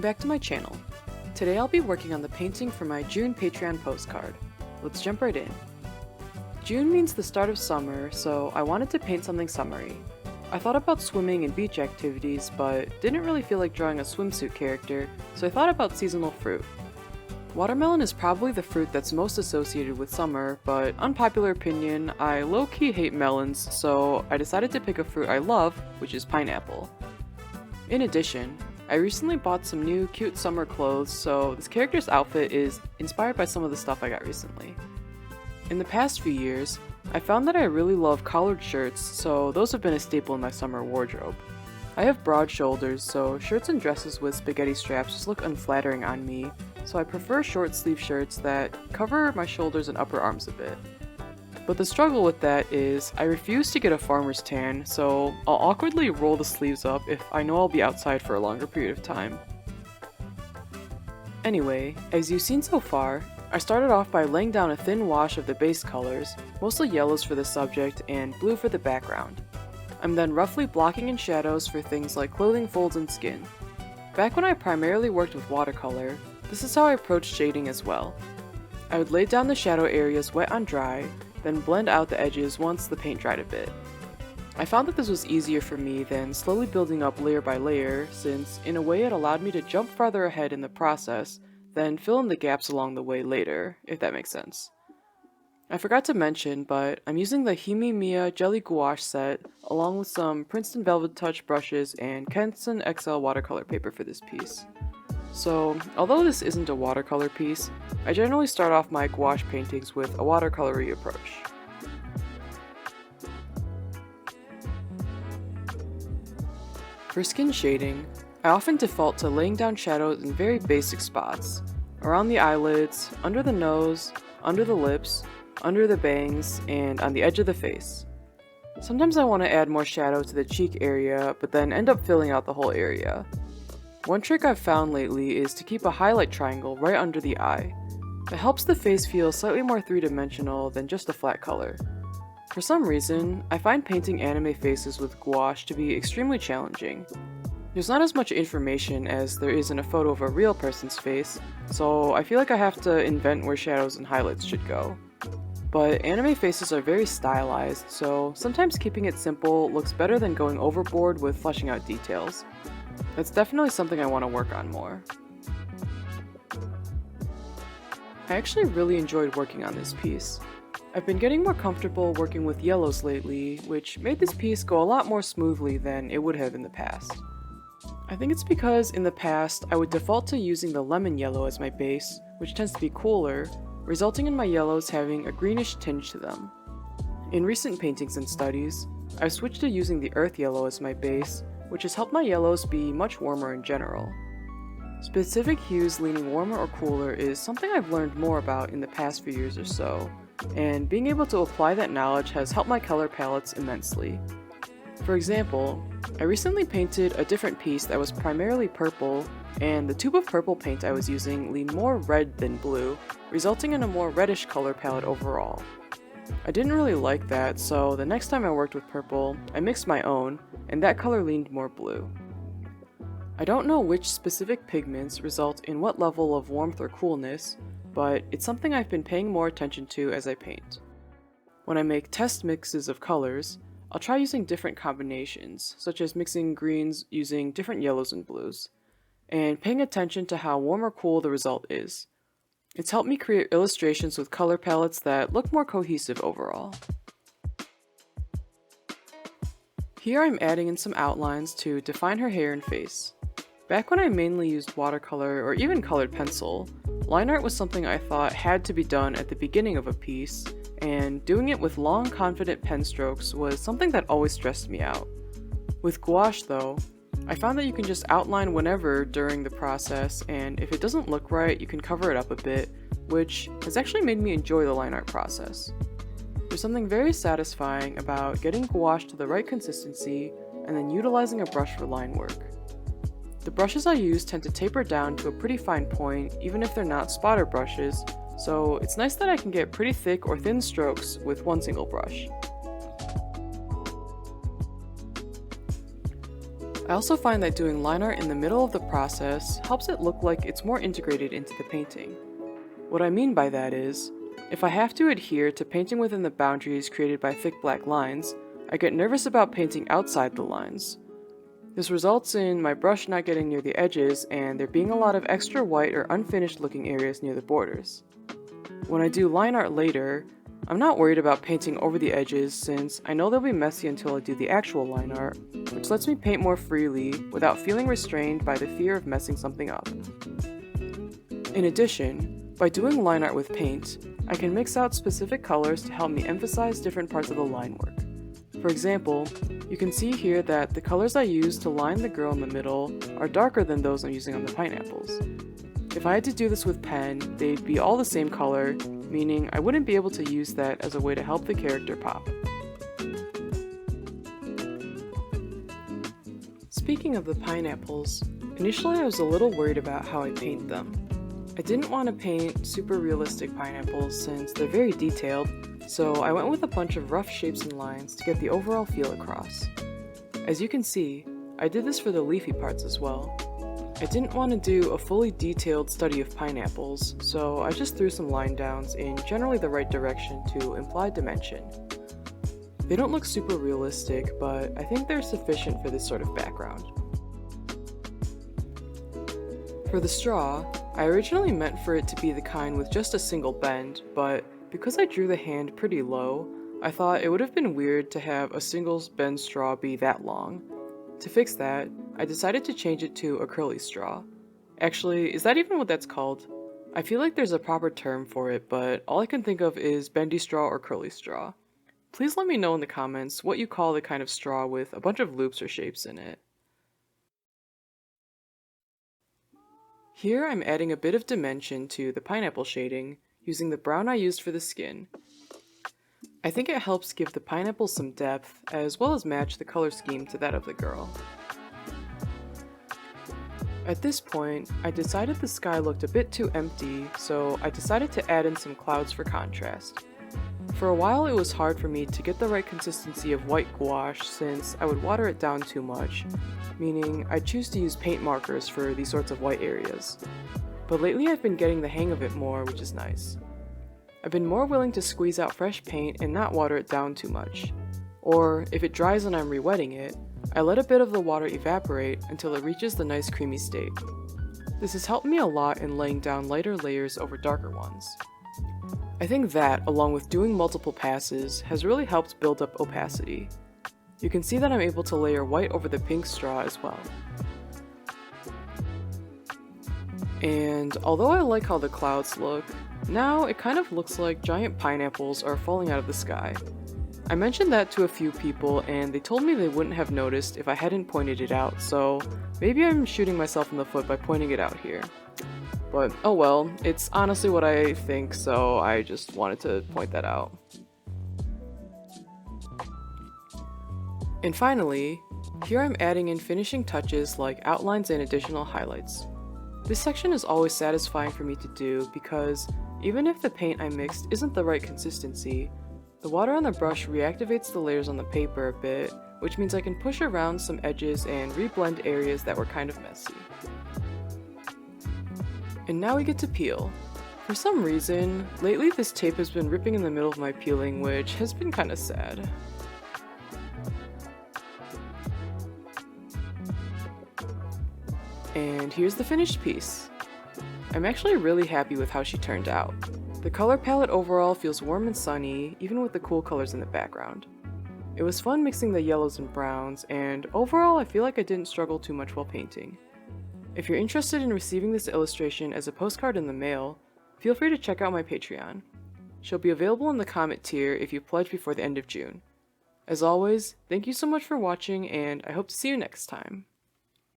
back to my channel. Today I'll be working on the painting for my June Patreon postcard. Let's jump right in. June means the start of summer, so I wanted to paint something summery. I thought about swimming and beach activities, but didn't really feel like drawing a swimsuit character, so I thought about seasonal fruit. Watermelon is probably the fruit that's most associated with summer, but unpopular opinion, I low-key hate melons, so I decided to pick a fruit I love, which is pineapple. In addition, I recently bought some new cute summer clothes, so this character's outfit is inspired by some of the stuff I got recently. In the past few years, I found that I really love collared shirts, so those have been a staple in my summer wardrobe. I have broad shoulders, so shirts and dresses with spaghetti straps just look unflattering on me, so I prefer short sleeve shirts that cover my shoulders and upper arms a bit. But the struggle with that is I refuse to get a farmer's tan, so I'll awkwardly roll the sleeves up if I know I'll be outside for a longer period of time. Anyway, as you've seen so far, I started off by laying down a thin wash of the base colors, mostly yellows for the subject and blue for the background. I'm then roughly blocking in shadows for things like clothing folds and skin. Back when I primarily worked with watercolor, this is how I approached shading as well. I would lay down the shadow areas wet on dry, then blend out the edges once the paint dried a bit. I found that this was easier for me than slowly building up layer by layer, since in a way it allowed me to jump farther ahead in the process, then fill in the gaps along the way later, if that makes sense. I forgot to mention, but I'm using the Himi Miya Jelly Gouache set, along with some Princeton Velvetouch brushes and Canson XL watercolor paper for this piece. So, although this isn't a watercolor piece, I generally start off my gouache paintings with a watercolory approach. For skin shading, I often default to laying down shadows in very basic spots, around the eyelids, under the nose, under the lips, under the bangs, and on the edge of the face. Sometimes I want to add more shadow to the cheek area, but then end up filling out the whole area. One trick I've found lately is to keep a highlight triangle right under the eye. It helps the face feel slightly more three-dimensional than just a flat color. For some reason, I find painting anime faces with gouache to be extremely challenging. There's not as much information as there is in a photo of a real person's face, so I feel like I have to invent where shadows and highlights should go. But anime faces are very stylized, so sometimes keeping it simple looks better than going overboard with fleshing out details. That's definitely something I want to work on more. I actually really enjoyed working on this piece. I've been getting more comfortable working with yellows lately, which made this piece go a lot more smoothly than it would have in the past. I think it's because in the past I would default to using the lemon yellow as my base, which tends to be cooler, resulting in my yellows having a greenish tinge to them. In recent paintings and studies, I've switched to using the earth yellow as my base, which has helped my yellows be much warmer in general. Specific hues leaning warmer or cooler is something I've learned more about in the past few years or so, and being able to apply that knowledge has helped my color palettes immensely. For example, I recently painted a different piece that was primarily purple, and the tube of purple paint I was using leaned more red than blue, resulting in a more reddish color palette overall. I didn't really like that, so the next time I worked with purple, I mixed my own, and that color leaned more blue. I don't know which specific pigments result in what level of warmth or coolness, but it's something I've been paying more attention to as I paint. When I make test mixes of colors, I'll try using different combinations, such as mixing greens using different yellows and blues, and paying attention to how warm or cool the result is. It's helped me create illustrations with color palettes that look more cohesive overall. Here I'm adding in some outlines to define her hair and face. Back when I mainly used watercolor or even colored pencil, line art was something I thought had to be done at the beginning of a piece, and doing it with long, confident pen strokes was something that always stressed me out. With gouache though, I found that you can just outline whenever during the process, and if it doesn't look right, you can cover it up a bit, which has actually made me enjoy the line art process. There's something very satisfying about getting gouache to the right consistency and then utilizing a brush for line work. The brushes I use tend to taper down to a pretty fine point, even if they're not spotter brushes, so it's nice that I can get pretty thick or thin strokes with one single brush. I also find that doing line art in the middle of the process helps it look like it's more integrated into the painting. What I mean by that is, if I have to adhere to painting within the boundaries created by thick black lines, I get nervous about painting outside the lines. This results in my brush not getting near the edges and there being a lot of extra white or unfinished looking areas near the borders. When I do line art later, I'm not worried about painting over the edges since I know they'll be messy until I do the actual line art, which lets me paint more freely without feeling restrained by the fear of messing something up. In addition, by doing line art with paint, I can mix out specific colors to help me emphasize different parts of the line work. For example, you can see here that the colors I use to line the girl in the middle are darker than those I'm using on the pineapples. If I had to do this with pen, they'd be all the same color, meaning I wouldn't be able to use that as a way to help the character pop. Speaking of the pineapples, initially I was a little worried about how I paint them. I didn't want to paint super realistic pineapples since they're very detailed, so I went with a bunch of rough shapes and lines to get the overall feel across. As you can see, I did this for the leafy parts as well. I didn't want to do a fully detailed study of pineapples, so I just threw some line downs in generally the right direction to imply dimension. They don't look super realistic, but I think they're sufficient for this sort of background. For the straw, I originally meant for it to be the kind with just a single bend, but because I drew the hand pretty low, I thought it would have been weird to have a single bend straw be that long. To fix that, I decided to change it to a curly straw. Actually, is that even what that's called? I feel like there's a proper term for it, but all I can think of is bendy straw or curly straw. Please let me know in the comments what you call the kind of straw with a bunch of loops or shapes in it. Here I'm adding a bit of dimension to the pineapple shading, using the brown I used for the skin. I think it helps give the pineapple some depth, as well as match the color scheme to that of the girl. At this point, I decided the sky looked a bit too empty, so I decided to add in some clouds for contrast. For a while it was hard for me to get the right consistency of white gouache since I would water it down too much, meaning I choose to use paint markers for these sorts of white areas. But lately I've been getting the hang of it more, which is nice. I've been more willing to squeeze out fresh paint and not water it down too much. Or, if it dries and I'm re-wetting it, I let a bit of the water evaporate until it reaches the nice creamy state. This has helped me a lot in laying down lighter layers over darker ones. I think that, along with doing multiple passes, has really helped build up opacity. You can see that I'm able to layer white over the pink straw as well. And although I like how the clouds look, now it kind of looks like giant pineapples are falling out of the sky. I mentioned that to a few people and they told me they wouldn't have noticed if I hadn't pointed it out, so maybe I'm shooting myself in the foot by pointing it out here. But oh well, it's honestly what I think, so I just wanted to point that out. And finally, here I'm adding in finishing touches like outlines and additional highlights. This section is always satisfying for me to do because even if the paint I mixed isn't the right consistency, the water on the brush reactivates the layers on the paper a bit, which means I can push around some edges and reblend areas that were kind of messy. And now we get to peel. For some reason, lately this tape has been ripping in the middle of my peeling, which has been kinda sad. And here's the finished piece. I'm actually really happy with how she turned out. The color palette overall feels warm and sunny, even with the cool colors in the background. It was fun mixing the yellows and browns, and overall I feel like I didn't struggle too much while painting. If you're interested in receiving this illustration as a postcard in the mail, feel free to check out my Patreon. She'll be available in the comment tier if you pledge before the end of June. As always, thank you so much for watching, and I hope to see you next time.